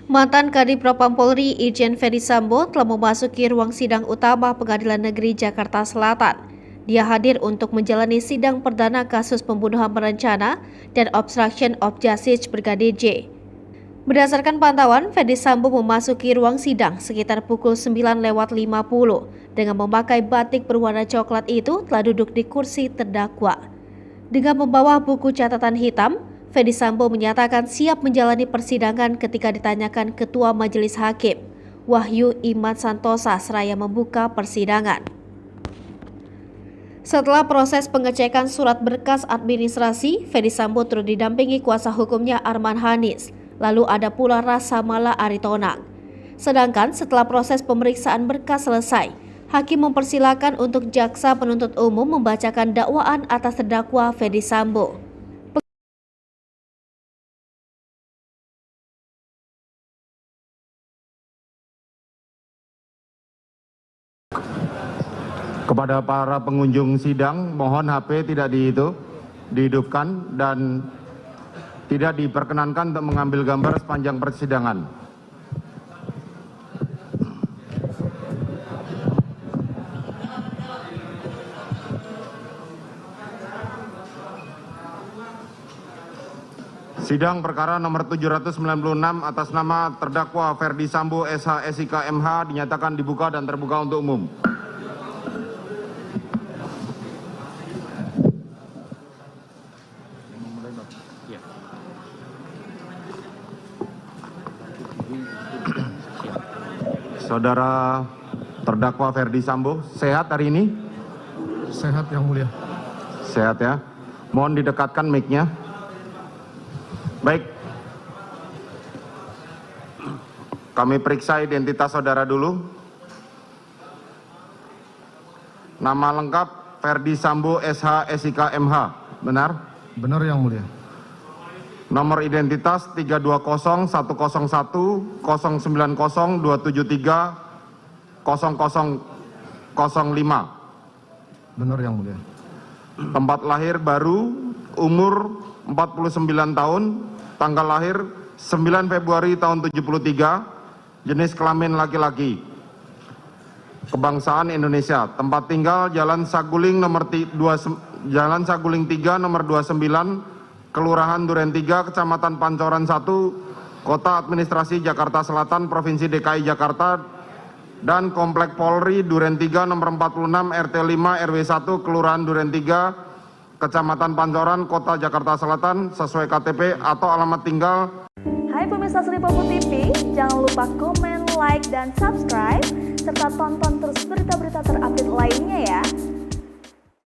Mantan Kadif Propam Polri Irjen Ferdy Sambo telah memasuki ruang sidang utama Pengadilan Negeri Jakarta Selatan. Dia hadir untuk menjalani sidang perdana kasus pembunuhan berencana dan obstruction of justice Brigadir J. Berdasarkan pantauan, Ferdy Sambo memasuki ruang sidang sekitar pukul 9:50 dengan memakai batik berwarna coklat. Itu telah duduk di kursi terdakwa. Dengan membawa buku catatan hitam, Ferdy Sambo menyatakan siap menjalani persidangan ketika ditanyakan Ketua Majelis Hakim, Wahyu Iman Santosa seraya membuka persidangan. Setelah proses pengecekan surat berkas administrasi, Ferdy Sambo turut didampingi kuasa hukumnya Arman Hanis, lalu ada pula Rasamala Aritonang. Sedangkan setelah proses pemeriksaan berkas selesai, Hakim mempersilakan untuk jaksa penuntut umum membacakan dakwaan atas terdakwa Ferdy Sambo. Kepada para pengunjung sidang, mohon HP tidak dihidupkan dan tidak diperkenankan untuk mengambil gambar sepanjang persidangan. Sidang perkara nomor 796 atas nama terdakwa Ferdy Sambo SH SIK MH dinyatakan dibuka dan terbuka untuk umum. Saudara terdakwa Ferdy Sambo, sehat hari ini? Sehat yang mulia. Sehat ya. Mohon didekatkan mic-nya. Baik. Kami periksa identitas saudara dulu. Nama lengkap Ferdy Sambo SH SIK MH, benar? Benar yang mulia. Nomor identitas 320 101 090 273 0005. Benar yang mulia. Tempat lahir baru, umur 49 tahun, tanggal lahir 9 Februari tahun 73, jenis kelamin laki-laki. Kebangsaan Indonesia. Tempat tinggal Jalan Saguling Jalan Saguling 3 nomor 29, Kelurahan Duren 3, Kecamatan Pancoran 1, Kota Administrasi Jakarta Selatan, Provinsi DKI Jakarta, dan Komplek Polri Duren 3 nomor 46 RT 5 RW 1 Kelurahan Duren 3, Kecamatan Pancoran, Kota Jakarta Selatan, sesuai KTP atau alamat tinggal. Hai pemirsa Seripopo TV, jangan lupa komen, like, dan subscribe, serta tonton terus berita-berita terupdate lainnya ya.